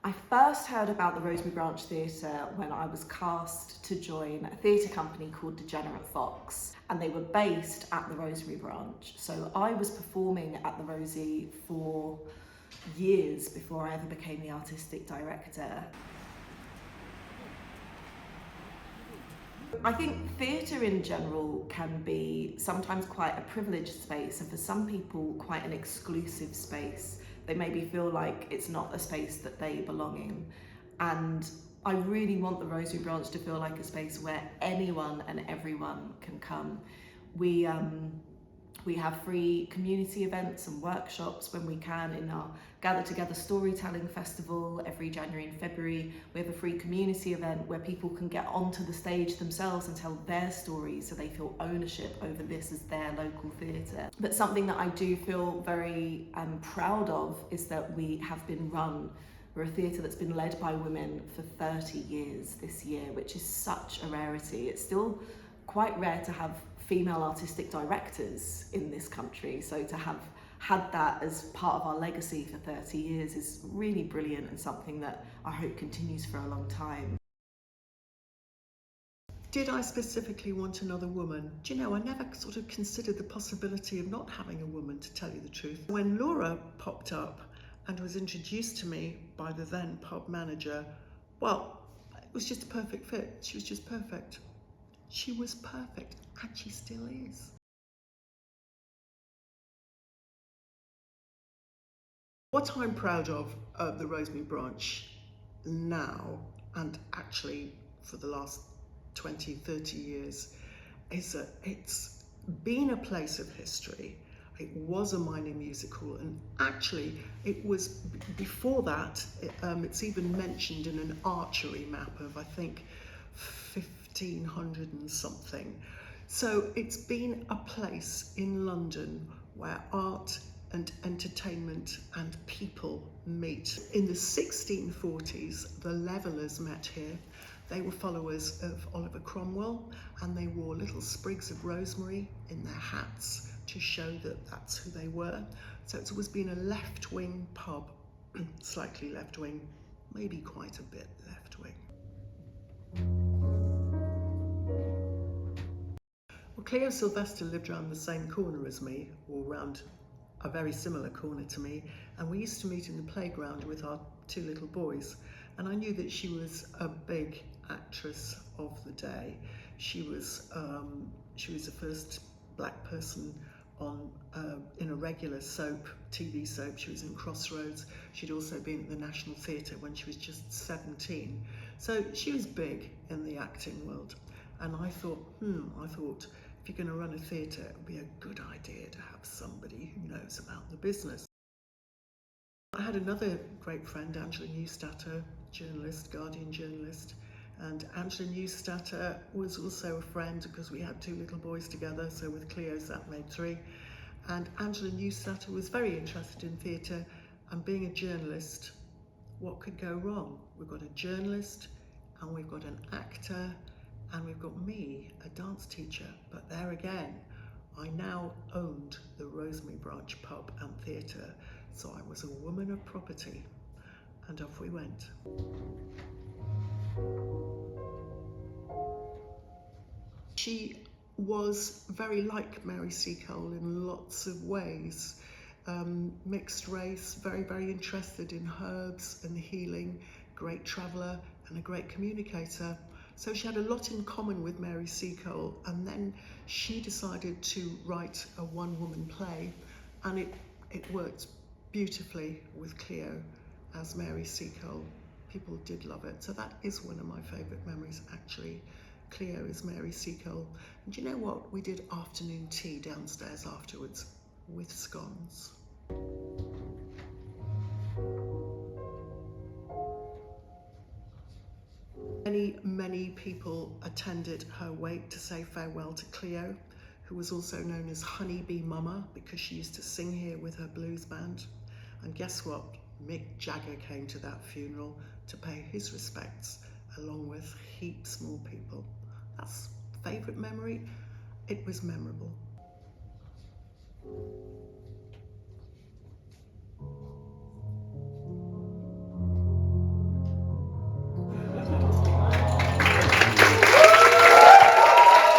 I first heard about the Rosemary Branch Theatre when I was cast to join a theatre company called Degenerate Fox, and they were based at the Rosemary Branch. So I was performing at the Rosie for years before I ever became the artistic director. I think theatre in general can be sometimes quite a privileged space, and for some people quite an exclusive space. They maybe feel like it's not a space that they belong in. And I really want the Rosemary Branch to feel like a space where anyone and everyone can come. We have free community events and workshops when we can in our Gather Together Storytelling Festival every January and February. We have a free community event where people can get onto the stage themselves and tell their stories so they feel ownership over this as their local theatre. But something that I do feel very proud of is that we have been run. We're a theatre that's been led by women for 30 years this year, which is such a rarity. It's still quite rare to have female artistic directors in this country, so to have had that as part of our legacy for 30 years is really brilliant and something that I hope continues for a long time. Did I specifically want another woman? Do you know, I never sort of considered the possibility of not having a woman, to tell you the truth. When Laura popped up and was introduced to me by the then pub manager, well, it was just a perfect fit. She was just perfect. She was perfect, and she still is. What I'm proud of the Rosemary Branch now, and actually for the last 20, 30 years, is that it's been a place of history. It was a mining music hall, and actually it was, before that, it's even mentioned in an archery map of, I think, 1500 and something. So it's been a place in London where art and entertainment and people meet. In the 1640s, the Levellers met here. They were followers of Oliver Cromwell, and they wore little sprigs of rosemary in their hats to show that that's who they were. So it's always been a left-wing pub, slightly left-wing, maybe quite a bit left-wing. Well, Cleo Sylvester lived around the same corner as me, or round a very similar corner to me, and we used to meet in the playground with our two little boys, and I knew that she was a big actress of the day. She was the first black person on in a regular soap, TV soap. She was in Crossroads. She'd also been at the National Theatre when she was just 17. So she was big in the acting world. And I thought, if you're going to run a theatre, it would be a good idea to have somebody who knows about the business. I had another great friend, Angela Newstatter, journalist, Guardian journalist, and Angela Newstatter was also a friend because we had two little boys together, so with Cleo's that made three. And Angela Newstatter was very interested in theatre, and being a journalist, what could go wrong? We've got a journalist, and we've got an actor, and we've got me, a dance teacher. But there again, I now owned the Rosemary Branch pub and theatre, so I was a woman of property, and off we went. She was very like Mary Seacole in lots of ways. Mixed race, very, very interested in herbs and healing, great traveller and a great communicator. So she had a lot in common with Mary Seacole, and then she decided to write a one-woman play, and it worked beautifully with Cleo as Mary Seacole. People did love it. So that is one of my favourite memories, actually. Cleo is Mary Seacole. And do you know what? We did afternoon tea downstairs afterwards with scones. Many people attended her wake to say farewell to Cleo, who was also known as Honeybee Mama because she used to sing here with her blues band. And guess what? Mick Jagger came to that funeral to pay his respects, along with heaps more people. That's favourite memory. It was memorable.